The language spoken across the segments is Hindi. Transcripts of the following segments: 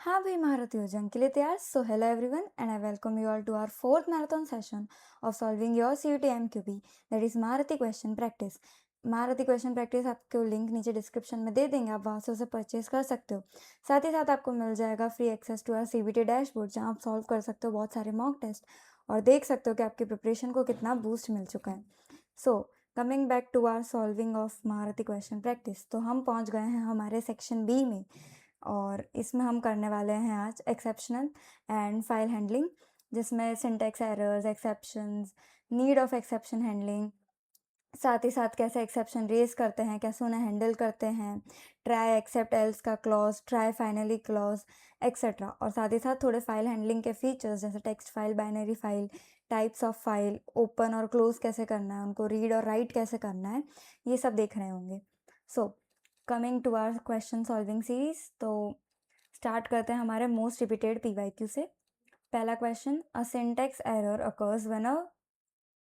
हाँ भाई महारथी हो जंग के लिए तैयार। So hello everyone and I welcome you all to our fourth marathon session of solving your CUET MCQs, that is Maharathi question practice. Maharathi question practice आपको लिंक नीचे डिस्क्रिप्शन में दे देंगे, आप वहाँ से उसे परचेज कर सकते हो। साथ ही साथ आपको मिल जाएगा free access to our CBT dashboard, जहाँ आप सॉल्व कर सकते हो बहुत सारे मॉक टेस्ट और देख सकते हो कि आपकी प्रिपरेशन को कितना बूस्ट मिल चुका है। So coming back to our solving of महारथी क्वेश्चन प्रैक्टिस, तो हम पहुँच गए हैं हमारे सेक्शन बी में और इसमें हम करने वाले हैं आज एक्सेप्शनल एंड फाइल हैंडलिंग, जिसमें syntax errors, exceptions, need of exception handling, साथ ही साथ कैसे एक्सेप्शन रेज करते हैं, कैसे उन्हें हैंडल करते हैं, ट्राई एक्सेप्ट एल्स का clause, try finally clause etcetera, और साथ ही साथ थोड़े फाइल हैंडलिंग के फीचर्स जैसे text file, binary file, types of file, open और क्लोज कैसे करना है, उनको रीड और राइट कैसे करना है, ये सब देख रहे होंगे। So coming to our question solving series, तो स्टार्ट करते हैं हमारे मोस्ट रिपीटेड पीवाईक्यू से। पहला question, a syntax error occurs when a,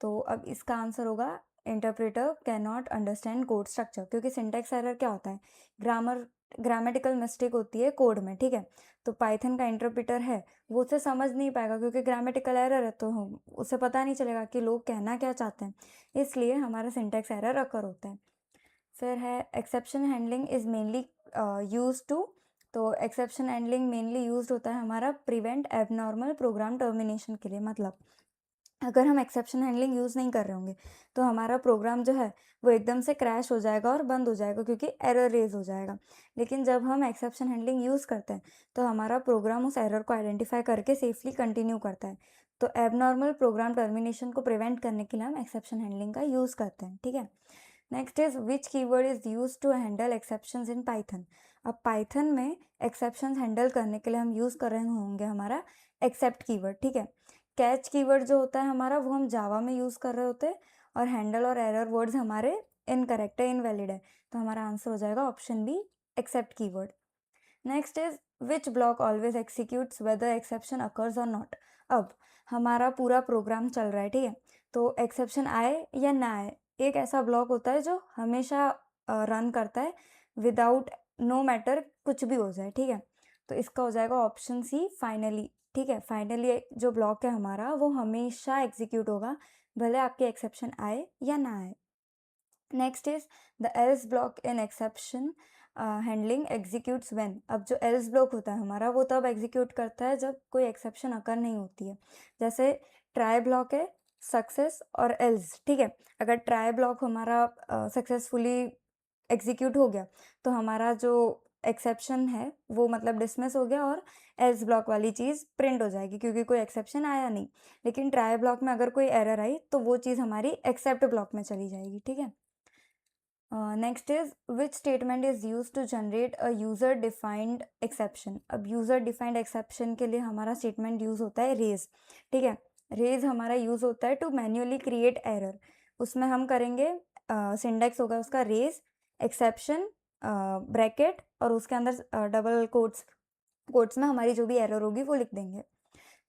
तो अब इसका आंसर होगा interpreter can not understand code structure, क्योंकि सिंटैक्स एरर क्या होता है, ग्रामेटिकल मिस्टेक होती है कोड में, ठीक है। तो पाइथन का इंटरप्रेटर है वो उसे समझ नहीं पाएगा क्योंकि ग्रामेटिकल एरर है, तो उसे पता नहीं चलेगा कि लोग कहना क्या चाहते हैं, इसलिए हमारा सिंटैक्स एरर अकर होता है। फिर है exception handling is mainly use to, तो एक्सेप्शन हैंडलिंग मेनली यूज होता है हमारा प्रिवेंट एबनॉर्मल प्रोग्राम टर्मिनेशन के लिए। मतलब अगर हम एक्सेप्शन हैंडलिंग यूज़ नहीं कर रहे होंगे तो हमारा प्रोग्राम जो है वो एकदम से क्रैश हो जाएगा और बंद हो जाएगा क्योंकि एरर रेज हो जाएगा। लेकिन जब हम एक्सेप्शन हैंडलिंग यूज़ करते हैं तो हमारा प्रोग्राम उस एरर को आइडेंटिफाई करके सेफली कंटिन्यू करता है। तो एबनॉर्मल प्रोग्राम टर्मिनेशन को प्रिवेंट करने के लिए हम एक्सेप्शन हैंडलिंग का यूज़ करते हैं, ठीक है। Next is which keyword is use to handle exceptions in Python. अब पाइथन में एक्सेप्शंस हैंडल करने के लिए हम यूज़ कर रहे होंगे हमारा एक्सेप्ट कीवर्ड, ठीक है। कैच कीवर्ड जो होता है हमारा वो हम जावा में यूज़ कर रहे होते हैं और हैंडल और एरर वर्ड्स हमारे इनकरेक्ट है, इनवैलिड है, तो हमारा आंसर हो जाएगा option B, except keyword. Next is which block always executes whether exception occurs और नॉट। अब हमारा पूरा प्रोग्राम चल रहा है, ठीक है, तो एक्सेप्शन आए या ना आए, एक ऐसा ब्लॉक होता है जो हमेशा रन करता है विदाउट, नो मैटर कुछ भी हो जाए, ठीक है। तो इसका हो जाएगा ऑप्शन सी, फाइनली, ठीक है। फाइनली जो ब्लॉक है हमारा वो हमेशा एग्जीक्यूट होगा भले आपके एक्सेप्शन आए या ना आए। Next is the L's block in exception handling executes when. अब जो एल्स ब्लॉक होता है हमारा वो तब एग्जीक्यूट करता है जब कोई एक्सेप्शन अकर नहीं होती है। जैसे ट्राई ब्लॉक है, सक्सेस और एल्स, ठीक है। अगर ट्राई ब्लॉक हमारा सक्सेसफुली एग्जीक्यूट हो गया तो हमारा जो एक्सेप्शन है वो मतलब डिसमिस हो गया और एल्स ब्लॉक वाली चीज़ प्रिंट हो जाएगी क्योंकि कोई एक्सेप्शन आया नहीं। लेकिन ट्राई ब्लॉक में अगर कोई एरर आई तो वो चीज़ हमारी एक्सेप्ट ब्लॉक में चली जाएगी, ठीक है। Next is which statement is use to generate a user defined exception. अब यूजर डिफाइंड एक्सेप्शन के लिए हमारा स्टेटमेंट यूज होता है रेज, ठीक है। रेज हमारा यूज होता है टू मैन्युअली क्रिएट एरर। उसमें हम करेंगे सिंडेक्स होगा उसका रेज एक्सेप्शन ब्रैकेट और उसके अंदर डबल कोट्स, कोट्स में हमारी जो भी एरर होगी वो लिख देंगे।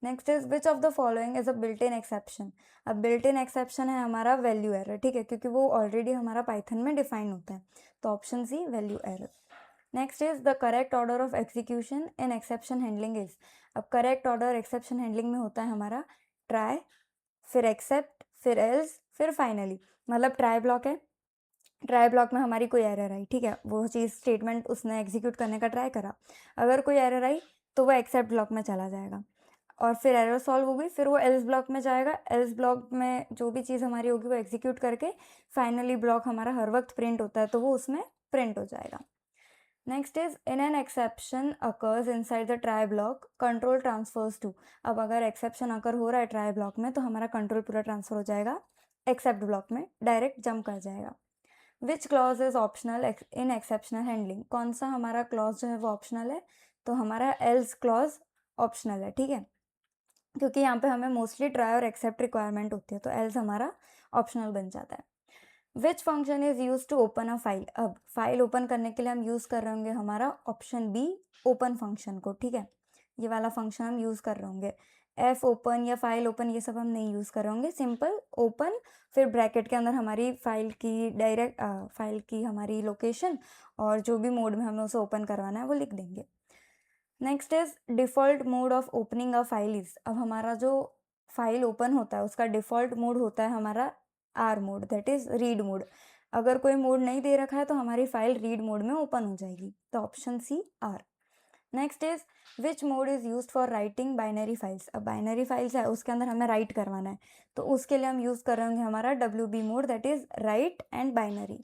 Next is which of the following is a built in exception. अब बिल्ट इन एक्सेप्शन है हमारा वैल्यू एरर, ठीक है, क्योंकि वो ऑलरेडी हमारा पाइथन में डिफाइन होता है, तो option C, value error. Next is the correct order of execution in exception handling is. अब करेक्ट ऑर्डर एक्सेप्शन हैंडलिंग में होता है हमारा ट्राई, फिर एक्सेप्ट, फिर एल्स, फिर फाइनली। मतलब ट्राई ब्लॉक है, ट्राई ब्लॉक में हमारी कोई एरर आई, ठीक है, वो चीज़ स्टेटमेंट उसने एग्जीक्यूट करने का ट्राई करा, अगर कोई एरर आई तो वो एक्सेप्ट ब्लॉक में चला जाएगा और फिर एरर सॉल्व हो गई, फिर वो एल्स ब्लॉक में जाएगा, एल्स ब्लॉक में जो भी चीज़ हमारी होगी वो एग्जीक्यूट करके फाइनली ब्लॉक हमारा हर वक्त प्रिंट होता है तो वो उसमें प्रिंट हो जाएगा। Next is in an exception occurs inside the try block control transfers to. अब अगर एक्सेप्शन अकर हो रहा है ट्राई ब्लॉक में तो हमारा कंट्रोल पूरा ट्रांसफर हो जाएगा एक्सेप्ट ब्लॉक में, डायरेक्ट जंप कर जाएगा। Which clause is optional in exceptional handling. कौन सा हमारा क्लॉज जो है वो ऑप्शनल है, तो हमारा एल्स क्लॉज ऑप्शनल है, ठीक है, क्योंकि यहाँ पे हमें मोस्टली ट्राई और एक्सेप्ट रिक्वायरमेंट होती है, तो एल्स हमारा ऑप्शनल बन जाता है। Which function is use to open a file. अब फाइल ओपन करने के लिए हम यूज़ कर रहे होंगे हमारा ऑप्शन बी, ओपन फंक्शन को, ठीक है। ये वाला फंक्शन हम यूज़ कर रहे होंगे, एफ ओपन या फाइल ओपन ये सब हम नहीं यूज़ कर रहे होंगे, सिंपल ओपन, फिर ब्रैकेट के अंदर हमारी फाइल की डायरेक्ट फाइल की हमारी लोकेशन और जो भी मोड में हमें उसे ओपन करवाना है वो लिख देंगे। Next is default mode of opening a file is, अब हमारा जो फाइल ओपन होता है उसका डिफ़ॉल्ट मोड होता है हमारा R mode, that is read mode. अगर कोई मोड नहीं दे रखा है तो हमारी फाइल रीड मोड में ओपन हो जाएगी, तो option C R. Next is which mode is used for writing binary files, अब बाइनरी फाइल्स है उसके अंदर हमें राइट करवाना है, तो उसके लिए हम यूज़ करेंगे हमारा W B mode, that is write and binary.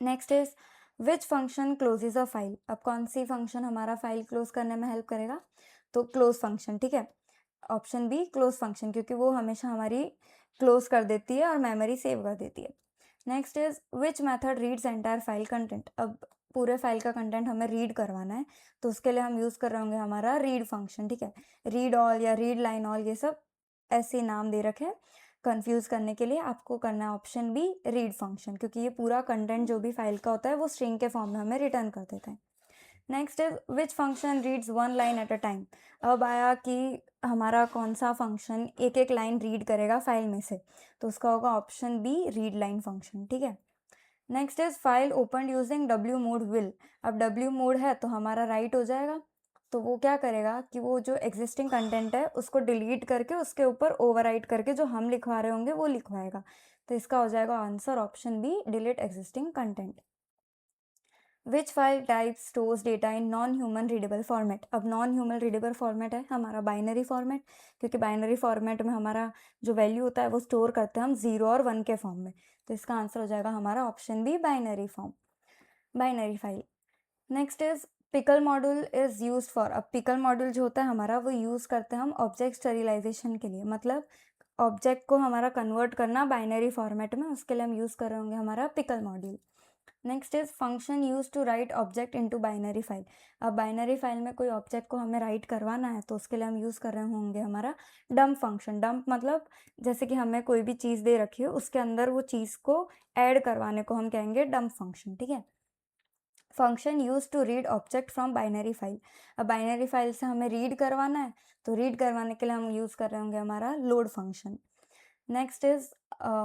Next is which function closes a file, अब कौन सी फंक्शन हमारा फाइल क्लोज करने में हेल्प करेगा, तो क्लोज फंक्शन, ठीक है। ऑप्शन बी क्लोज फंक्शन, क्योंकि वो हमेशा हमारी क्लोज कर देती है और मेमोरी सेव कर देती है। Next is which method reads entire file content, अब पूरे फाइल का कंटेंट हमें रीड करवाना है, तो उसके लिए हम यूज़ कर रहे होंगे हमारा रीड फंक्शन, ठीक है। रीड ऑल या रीड लाइन ऑल, ये सब ऐसे नाम दे रखे हैं कंफ्यूज करने के लिए। आपको करना है ऑप्शन बी रीड फंक्शन, क्योंकि ये पूरा कंटेंट जो भी फाइल का होता है वो स्ट्रिंग के फॉर्म में हमें रिटर्न कर देते हैं। Next is which function reads one line at a time, अब आया कि हमारा कौन सा फंक्शन एक एक लाइन रीड करेगा फाइल में से, तो उसका होगा option B read line function, ठीक है। Next is file open using W mode will, अब डब्ल्यू मोड है तो हमारा राइट हो जाएगा, तो वो क्या करेगा कि वो जो एग्जिस्टिंग कंटेंट है उसको डिलीट करके उसके ऊपर ओवरराइट करके जो हम लिखवा रहे होंगे वो लिखवाएगा, तो इसका हो जाएगा answer option B delete existing content. Which file type stores data in non human readable format, अब नॉन ह्यूमन रीडेबल फॉर्मेट है हमारा बाइनरी फॉर्मेट, क्योंकि बाइनरी फॉर्मेट में हमारा जो वैल्यू होता है वो स्टोर करते हैं हम 0 और 1 के फॉर्म में, तो इसका आंसर हो जाएगा हमारा option B binary form, binary file. Next is pickle module is use for, अब पिकल मॉड्यूल जो होता है हमारा वो यूज़ करते हैं हम ऑब्जेक्ट स्टेरिलाइजेशन के लिए, मतलब ऑब्जेक्ट को हमारा कन्वर्ट करना बाइनरी फॉर्मेट में, उसके लिए हम यूज़ कर रहे होंगे हमारा pickle module. Next is function use to write object into binary file, अब बाइनरी फाइल में कोई ऑब्जेक्ट को हमें राइट करवाना है तो उसके लिए हम यूज़ कर रहे होंगे हमारा डंप फंक्शन। डंप मतलब जैसे कि हमें कोई भी चीज़ दे रखी है उसके अंदर वो चीज़ को ऐड करवाने को हम कहेंगे डंप फंक्शन, ठीक है। Function use to read object from binary file, अब बाइनरी फाइल से हमें रीड करवाना है तो रीड करवाने के लिए हम यूज़ कर रहे होंगे हमारा load function. Next is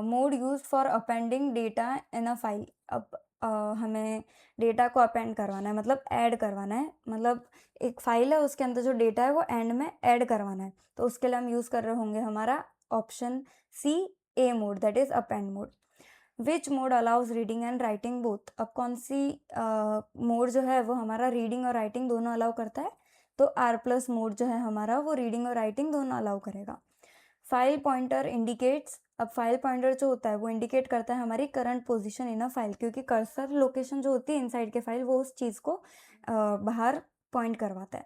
mode use for appending data in a file, अब हमें डेटा को अपेंड करवाना है, मतलब ऐड करवाना है, मतलब एक फाइल है उसके अंदर जो डेटा है वो एंड में ऐड करवाना है, तो उसके लिए हम यूज़ कर रहे होंगे हमारा option C A mode, that is append mode. Which mode allows reading and writing both, अब कौन सी मोड जो है वो हमारा रीडिंग और राइटिंग दोनों अलाउ करता है, तो आर प्लस मोड जो है हमारा वो रीडिंग और राइटिंग दोनों अलाउ करेगा। फाइल पॉइंटर इंडिकेट्स, अब फाइल पॉइंटर जो होता है वो इंडिकेट करता है हमारी current position in a file, क्योंकि कर्सर लोकेशन जो होती है इनसाइड के फाइल वो उस चीज़ को बाहर पॉइंट करवाता है।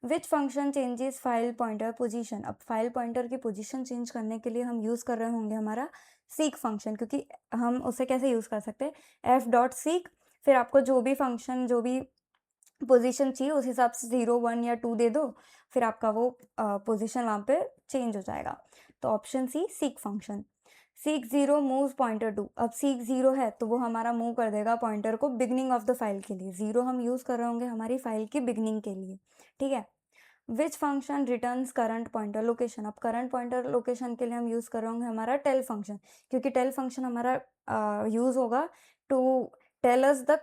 Which function changes file pointer position, अब फाइल पॉइंटर की पोजीशन चेंज करने के लिए हम यूज़ कर रहे होंगे हमारा सीक फंक्शन, क्योंकि हम उसे कैसे यूज़ कर सकते हैं एफ डॉट सीक, फिर आपको जो भी फंक्शन जो भी पोजीशन चाहिए उस हिसाब से 0 1 या 2 दे दो, फिर आपका वो पोजीशन वहाँ पे चेंज हो जाएगा, तो option C seek function. Seek 0 moves pointer to, अब सीक 0 है तो वो हमारा मूव कर देगा पॉइंटर को बिगनिंग ऑफ द फाइल के लिए, 0 हम यूज़ कर रहे होंगे हमारी फाइल की बिगनिंग के लिए, ठीक है। Which function returns current pointer location, अब करंट पॉइंटर लोकेशन के लिए हम यूज़ कर रहे होंगे हमारा टेल फंक्शन, क्योंकि टेल फंक्शन हमारा यूज़ होगा to tell us the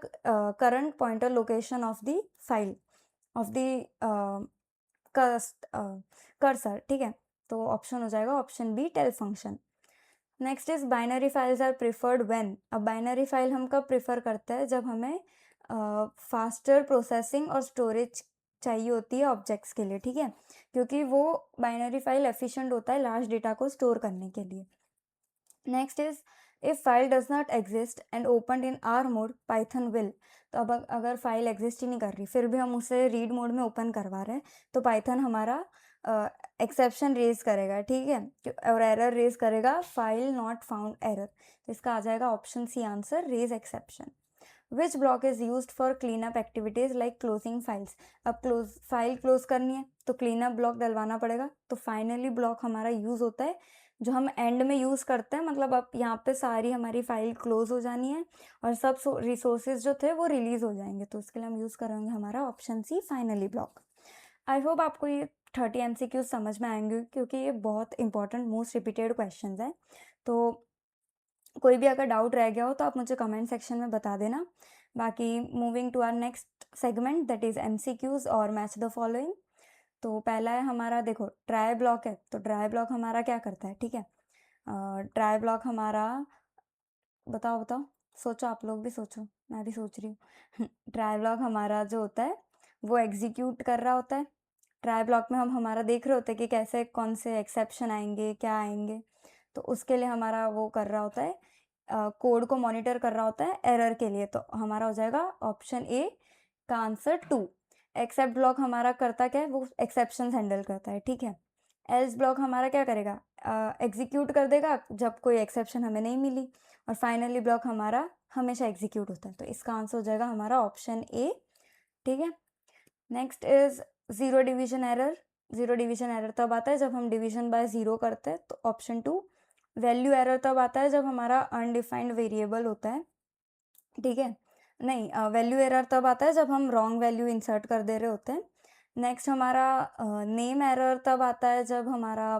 current pointer location of the file of the cursor, ठीक है, तो ऑप्शन हो जाएगा option B tell function. Next is binary files are preferred when, अब बाइनरी फाइल हम कब प्रिफर करते हैं जब हमें फास्टर प्रोसेसिंग और स्टोरेज चाहिए होती है ऑब्जेक्ट्स के लिए, ठीक है, क्योंकि वो बाइनरी फाइल एफिशिएंट होता है लार्ज डेटा को स्टोर करने के लिए। Next is if file does not exist and open in are mode Python will, तो अब अगर फाइल एग्जिस्ट ही नहीं कर रही फिर भी हम उसे रीड मोड में ओपन करवा रहे हैं तो पाइथन हमारा एक्सेप्शन रेज करेगा, ठीक है, और एरर रेज करेगा फाइल नॉट फाउंड एरर, तो इसका आ जाएगा option C answer raise exception. Which block is use for clean up activities like closing files, अब फाइल क्लोज करनी है तो क्लीन अप ब्लॉक डलवाना पड़ेगा, तो फाइनली ब्लॉक हमारा यूज होता है जो हम एंड में यूज़ करते हैं, मतलब अब यहाँ पे सारी हमारी फाइल क्लोज हो जानी है और सब रिसोर्सेज जो थे वो रिलीज हो जाएंगे, तो उसके लिए हम यूज़ करेंगे हमारा option C finally block. I hope आपको ये 30 MCQ समझ में आएंगे, क्योंकि ये बहुत इंपॉर्टेंट मोस्ट रिपीटेड क्वेश्चन है, तो कोई भी अगर डाउट रह गया हो तो आप मुझे कमेंट सेक्शन में बता देना। बाकी moving to our next segment that is MCQs और मैच द फॉलोइंग। तो पहला है हमारा, देखो ट्राई ब्लॉक है, तो ट्राई ब्लॉक हमारा क्या करता है, ठीक है। ट्राई ब्लॉक हमारा, बताओ बताओ, सोचो, आप लोग भी सोचो, मैं भी सोच रही हूँ। ट्राई ब्लॉक हमारा जो होता है वो एग्जीक्यूट कर रहा होता है। ट्राई ब्लॉक में हम हमारा देख रहे होते हैं कि कैसे कौन से एक्सेप्शन आएंगे, क्या आएंगे, तो उसके लिए हमारा वो कर रहा होता है, कोड को मॉनिटर कर रहा होता है एरर के लिए। तो हमारा हो जाएगा ऑप्शन ए का आंसर 2। एक्सेप्ट ब्लॉक हमारा करता क्या है, वो एक्सेप्शन हैंडल करता है, ठीक है। एल्स ब्लॉक हमारा क्या करेगा, एग्जीक्यूट कर देगा जब कोई एक्सेप्शन हमें नहीं मिली। और फाइनली ब्लॉक हमारा हमेशा एग्जीक्यूट होता है, तो इसका आंसर हो जाएगा हमारा ऑप्शन ए, ठीक है। Next is zero division error. Zero division error तब आता है जब हम डिवीजन बाय ज़ीरो करते हैं, तो ऑप्शन 2। वैल्यू एरर तब आता है जब हमारा अनडिफाइंड वेरिएबल होता है, ठीक है। नहीं, वैल्यू एरर तब आता है जब हम रॉन्ग वैल्यू इंसर्ट कर दे रहे होते हैं। नेक्स्ट हमारा नेम एरर तब आता है जब हमारा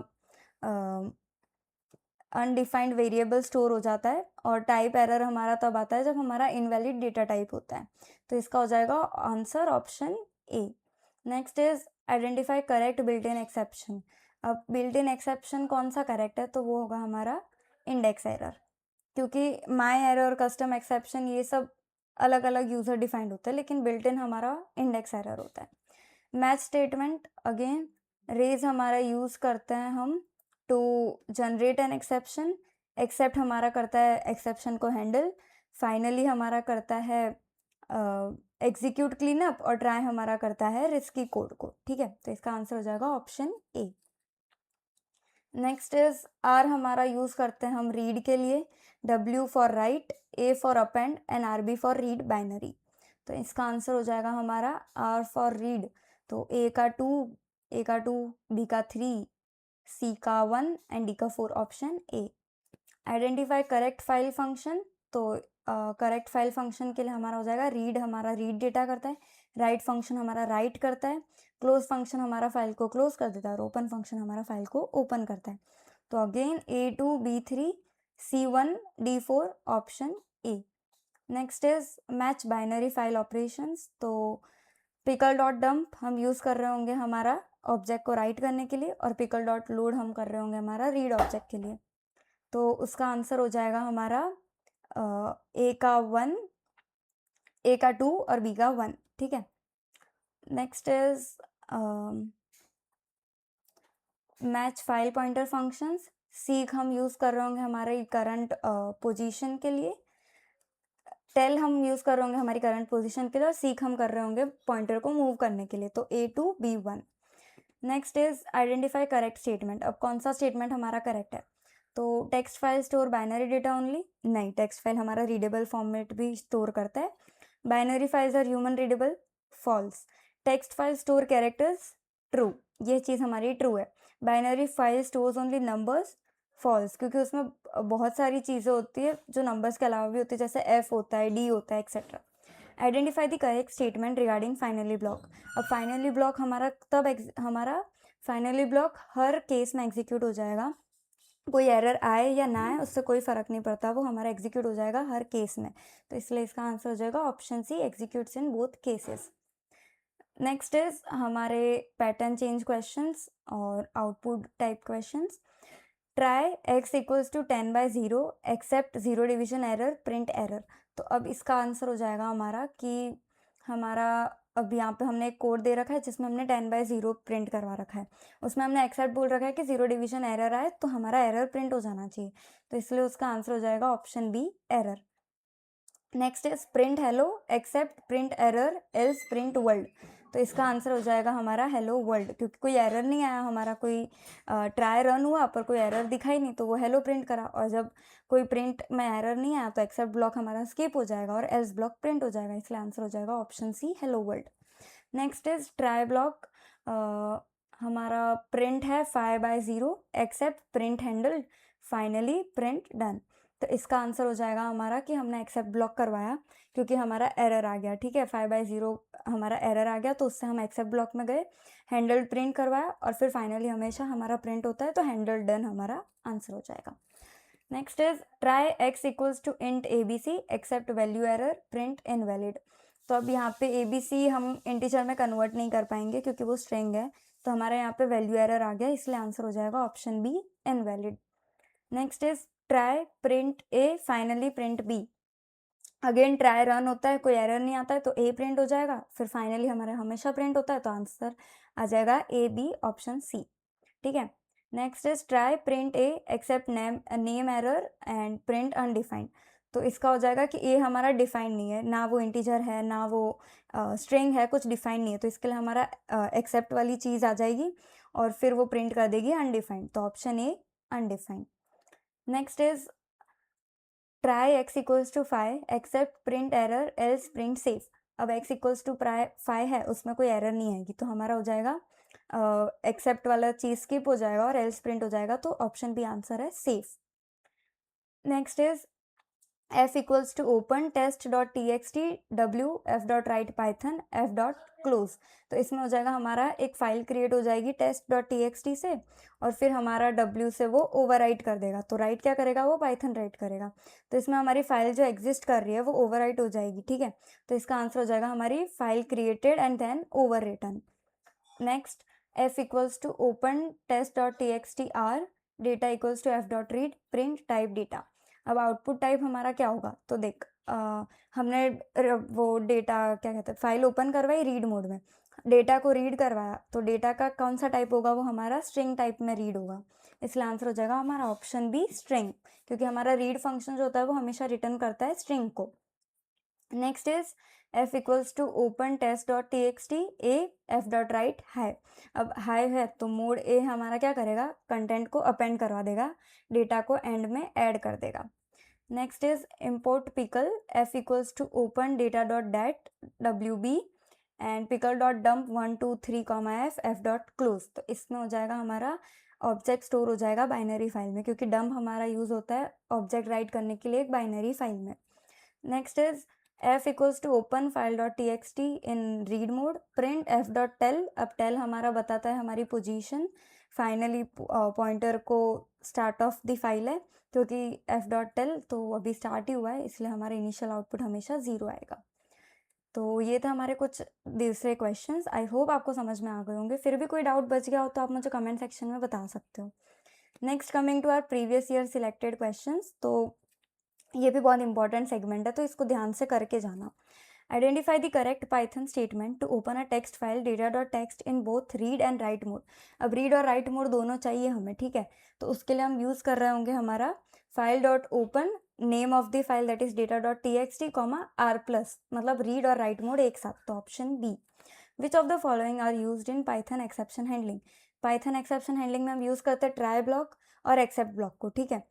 अनडिफाइंड वेरिएबल स्टोर हो जाता है। और टाइप एरर हमारा तब आता है जब हमारा इनवैलिड डेटा टाइप होता है, तो इसका हो जाएगा answer option A. Next is identify correct built in exception. अब बिल्ट इन एक्सेप्शन कौन सा करेक्ट है, तो वो होगा हमारा इंडेक्स एरर, क्योंकि माई एरर, कस्टम एक्सेप्शन, ये सब अलग अलग यूज़र डिफाइंड होता है, लेकिन बिल्ट इन हमारा इंडेक्स एरर होता है। मैच स्टेटमेंट अगेन, रेज हमारा यूज़ करते हैं हम to generate an exception. Except हमारा करता है एक्सेप्शन को हैंडल। फाइनली हमारा करता है एग्जीक्यूट क्लीनअप। और ट्राई हमारा करता है रिस्की कोड को, ठीक है। तो इसका आंसर हो जाएगा option A. Next is R हमारा यूज़ करते हैं हम रीड के लिए, W for write, A for append and RB for read binary. तो इसका आंसर हो जाएगा हमारा R फॉर रीड, तो A का 2, B का 3, C का 1 एंड D का 4, option A. Identify correct file function, तो करेक्ट फाइल फंक्शन के लिए हमारा हो जाएगा रीड, हमारा रीड डेटा करता है, राइट फंक्शन हमारा राइट करता है, क्लोज फंक्शन हमारा फाइल को क्लोज कर देता है, और ओपन फंक्शन हमारा फाइल को ओपन करता है। तो again A2, B3, C1, D4, option A. Next is match binary file operations. तो पिकल डॉट डंप हम यूज़ कर रहे होंगे हमारा ऑब्जेक्ट को राइट करने के लिए, और पिकल डॉट लोड हम कर रहे होंगे हमारा रीड ऑब्जेक्ट के लिए। तो उसका आंसर हो जाएगा हमारा A का 1, A का 2 और B का 1, ठीक है। Next is match file pointer functions. Seek हम यूज़ कर रहे होंगे हमारे करंट पोजीशन के लिए, टेल हम यूज़ कर रहे होंगे हमारी करंट पोजीशन के लिए, और सीक हम कर रहे होंगे पॉइंटर को मूव करने के लिए, तो A2, B1। Next is identify correct statement. अब कौन सा स्टेटमेंट हमारा करेक्ट है, तो text file store binary data only, नहीं, टेक्स्ट फाइल हमारा रीडेबल फॉर्मेट भी स्टोर करता है। Binary files are human readable, false. Text file store characters, true, ये चीज़ हमारी ट्रू है। Binary file stores only numbers, false, क्योंकि उसमें बहुत सारी चीज़ें होती है जो नंबर्स के अलावा भी होती है, जैसे F होता है, D होता है, etcetera. Identify the correct statement regarding finally block. अब फाइनली ब्लॉक हमारा हमारा फाइनली ब्लॉक हर केस में एग्जीक्यूट हो जाएगा, कोई एरर आए या ना आए उससे कोई फ़र्क नहीं पड़ता, वो हमारा एग्जीक्यूट हो जाएगा हर केस में। तो इसलिए इसका आंसर हो जाएगा option C, executes in both cases. Next is हमारे पैटर्न चेंज क्वेश्चंस और output type questions. Try x equals to 10/0 except zero division error, print error. तो अब इसका आंसर हो जाएगा हमारा कि हमारा, अब यहाँ पे हमने एक कोड दे रखा है जिसमें हमने 10/0 प्रिंट करवा रखा है, उसमें हमने एक्सेप्ट बोल रखा है कि ज़ीरो डिवीजन एरर आए तो हमारा एरर प्रिंट हो जाना चाहिए, तो इसलिए उसका आंसर हो जाएगा option B, error. Next is print hello except print error else print world. तो इसका आंसर हो जाएगा हमारा हेलो वर्ल्ड, क्योंकि कोई एरर नहीं आया हमारा, कोई ट्राई रन हुआ पर कोई एरर दिखाई नहीं, तो वो हेलो प्रिंट करा। और जब कोई प्रिंट में एरर नहीं आया तो एक्सेप्ट ब्लॉक हमारा स्किप हो जाएगा और एल्स ब्लॉक प्रिंट हो जाएगा, इसलिए आंसर हो जाएगा option C, hello world. Next is try block, हमारा प्रिंट है 5/0 except print handled, finally print done. तो इसका आंसर हो जाएगा हमारा कि हमने एक्सेप्ट ब्लॉक करवाया क्योंकि हमारा एरर आ गया, ठीक है, 5/0 हमारा एरर आ गया, तो उससे हम एक्सेप्ट ब्लॉक में गए, हैंडल्ड प्रिंट करवाया, और फिर फाइनली हमेशा हमारा प्रिंट होता है, तो हैंडल्ड डन हमारा आंसर हो जाएगा। Next is try x equals to int ABC except value error print invalid. तो अब यहाँ पे ABC हम इंटीजर में कन्वर्ट नहीं कर पाएंगे क्योंकि वो स्ट्रिंग है, तो हमारा यहाँ पे वैल्यू एरर आ गया, इसलिए आंसर हो जाएगा option B invalid. Next is try print A finally print B। Again try run होता है, कोई एरर नहीं आता है तो A प्रिंट हो जाएगा, फिर फाइनली हमारा हमेशा प्रिंट होता है, तो आंसर आ जाएगा AB ऑप्शन C। ठीक है। Next is try print A except name error and print undefined. तो इसका हो जाएगा कि A हमारा डिफाइंड नहीं है, ना वो इंटीजर है ना वो स्ट्रिंग है, कुछ डिफाइंड नहीं है, तो इसके लिए हमारा एक्सेप्ट वाली चीज़ आ जाएगी और फिर वो प्रिंट कर देगी अनडिफाइंड, तो option A undefined. Next is try x equals to 5 except print error else print safe. अब x इक्वल्स टू 5 है, उसमें कोई एरर नहीं आएगी, तो हमारा हो जाएगा एक्सेप्ट वाला चीज स्किप हो जाएगा और एल्स प्रिंट हो जाएगा, तो ऑप्शन बी आंसर है safe. Next is f equals to open test dot txt w f dot write Python f dot close. तो इसमें हो जाएगा हमारा एक फाइल क्रिएट हो जाएगी टेस्ट डॉट txt से, और फिर हमारा w से वो ओवरराइट कर देगा, तो राइट क्या करेगा, वो पाइथन राइट करेगा, तो इसमें हमारी फाइल जो एग्जिस्ट कर रही है वो ओवरराइट हो जाएगी। ठीक है, तो इसका आंसर हो जाएगा हमारी file created and then over written. Next f equals to open test dot txt r data equals to f dot read print type data. अब आउटपुट टाइप हमारा क्या होगा, तो देख हमने वो डेटा क्या कहते हैं फाइल ओपन करवाई रीड मोड में, डेटा को रीड करवाया, तो डेटा का कौन सा टाइप होगा, वो हमारा स्ट्रिंग टाइप में रीड होगा, इसलिए आंसर हो जाएगा हमारा ऑप्शन बी स्ट्रिंग, क्योंकि हमारा रीड फंक्शन जो होता है वो हमेशा रिटर्न करता है स्ट्रिंग को। Next is f equals to open test dot txt a f dot write hi. अब हाई है तो मोड a हमारा क्या करेगा, कंटेंट को अपेंड करवा देगा, डेटा को एंड में ऐड कर देगा। Next is import pickle f equals to open data dot dat wb and pickle dot dump 1 2 3 f dot close. तो इसमें हो जाएगा हमारा ऑब्जेक्ट स्टोर हो जाएगा बाइनरी फाइल में, क्योंकि डम्प हमारा यूज होता है ऑब्जेक्ट राइट करने के लिए एक बाइनरी फाइल में। Next is f equals to open file dot txt in read mode print f dot tell. अब टेल हमारा बताता है हमारी पोजीशन, फाइनली पॉइंटर को स्टार्ट ऑफ द फाइल है, क्योंकि f डॉट टेल तो अभी स्टार्ट ही हुआ है, इसलिए हमारा इनिशियल आउटपुट हमेशा 0 आएगा। तो ये था हमारे कुछ दूसरे क्वेश्चंस, आई होप आपको समझ में आ गए होंगे, फिर भी कोई डाउट बच गया हो तो आप मुझे कमेंट सेक्शन में बता सकते हो। Next coming to our previous year selected questions, तो ये भी बहुत इंपॉर्टेंट सेगमेंट है, तो इसको ध्यान से करके जाना। Identify the correct Python statement to open a text file data dot text in both read and write mode. अब रीड और राइट मोड दोनों चाहिए हमें, ठीक है, तो उसके लिए हम यूज़ कर रहे होंगे हमारा file dot open name of the file that is data dot txt comma r plus, मतलब रीड और राइट मोड एक साथ, तो option B. Which of the following are use in Python exception handling. Python exception handling में हम यूज़ करते हैं ट्राई ब्लॉक और एक्सेप्ट ब्लॉक को, ठीक है,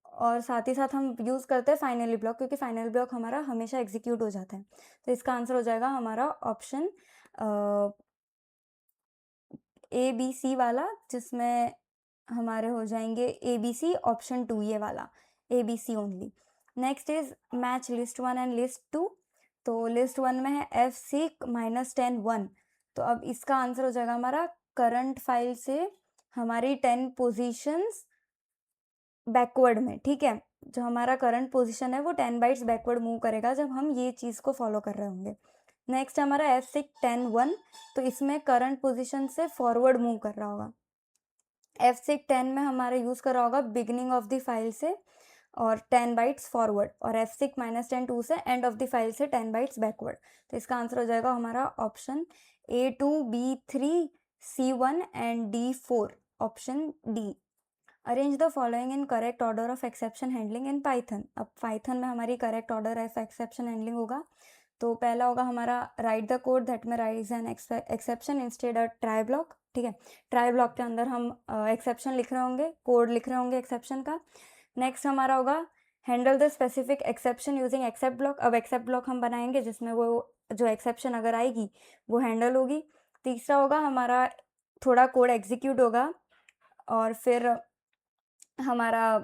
और साथ ही साथ हम यूज़ करते हैं फाइनली ब्लॉक, क्योंकि फाइनल ब्लॉक हमारा हमेशा एग्जीक्यूट हो जाता है, तो इसका आंसर हो जाएगा हमारा ऑप्शन ABC वाला, जिसमें हमारे हो जाएंगे ABC ऑप्शन 2, ये वाला ABC only. Next is match list 1 and list 2। तो लिस्ट 1 में है f सीक -10 1, तो अब इसका आंसर हो जाएगा हमारा करंट फाइल से हमारी 10 पोजीशंस बैकवर्ड में, ठीक है, जो हमारा करंट पोजीशन है वो 10 बाइट्स बैकवर्ड मूव करेगा जब हम ये चीज़ को फॉलो कर रहे होंगे। नेक्स्ट हमारा f6 10 1, तो इसमें करंट पोजीशन से फॉरवर्ड मूव कर रहा होगा। f6 10 में हमारा यूज़ कर रहा होगा बिगिनिंग ऑफ द फाइल से और 10 बाइट्स फॉरवर्ड, और f6 -10 2 से एंड ऑफ द फाइल से 10 बाइट्स बैकवर्ड, तो इसका आंसर हो जाएगा हमारा option A2 B3 C1 and D4 option D. Arrange the following in correct order of exception handling in Python. अब पाइथन में हमारी correct order of exception handling होगा, तो पहला होगा हमारा राइट द कोड दैट में rise an exception instead a try block, ठीक है, ट्राई ब्लॉक के अंदर हम एक्सेप्शन लिख रहे होंगे, कोड लिख रहे होंगे एक्सेप्शन का। नेक्स्ट हमारा होगा handle the specific exception using except block. अब एक्सेप्ट ब्लॉक हम बनाएंगे जिसमें वो जो एक्सेप्शन अगर आएगी वो हैंडल होगी। तीसरा होगा हमारा थोड़ा कोड एग्जीक्यूट होगा और फिर हमारा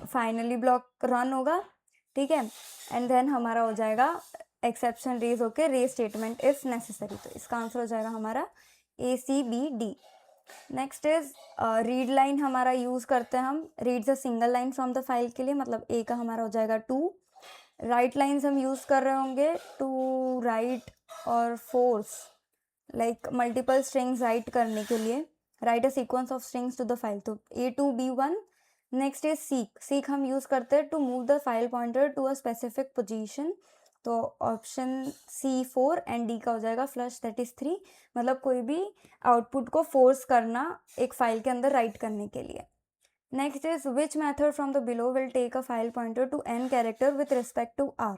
फाइनली ब्लॉक रन होगा, ठीक है, एंड देन हमारा हो जाएगा एक्सेप्शन रेज होके रेज स्टेटमेंट इफ नेसेसरी, तो इसका आंसर हो जाएगा हमारा ACBD। Next is read line हमारा यूज़ करते हैं हम, reads a single line from the file के लिए, मतलब ए का हमारा हो जाएगा 2। राइट लाइन्स हम यूज़ कर रहे होंगे टू राइट और force like multiple strings write करने के लिए, write a sequence of strings to the file, तो A2B1। नेक्स्ट इज सीक हम यूज़ करते हैं to move the file pointer to a specific position, तो ऑप्शन C4 एंड डी का हो जाएगा फ्लश, दैट इज 3, मतलब कोई भी आउटपुट को फोर्स करना एक फाइल के अंदर राइट करने के लिए। Next is which method from the below will take a file pointer to n character with respect to r।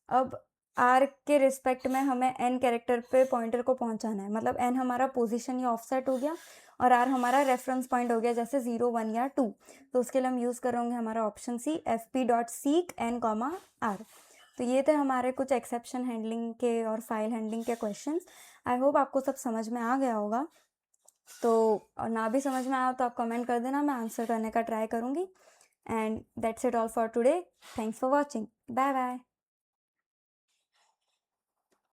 अब r के रिस्पेक्ट में हमें n कैरेक्टर पे पॉइंटर को पहुंचाना है, मतलब n हमारा पोजीशन या ऑफसेट हो गया और r हमारा रेफरेंस पॉइंट हो गया, जैसे 0, 1 या 2, तो उसके लिए हम यूज़ करेंगे हमारा ऑप्शन सी fp.seek n, r। तो ये थे हमारे कुछ एक्सेप्शन हैंडलिंग के और फाइल हैंडलिंग के क्वेश्चंस। आई होप आपको सब समझ में आ गया होगा, तो और ना भी समझ में आया तो आप कमेंट कर देना, मैं आंसर करने का ट्राई करूँगी। And that's it all for today. Thanks for watching. Bye bye.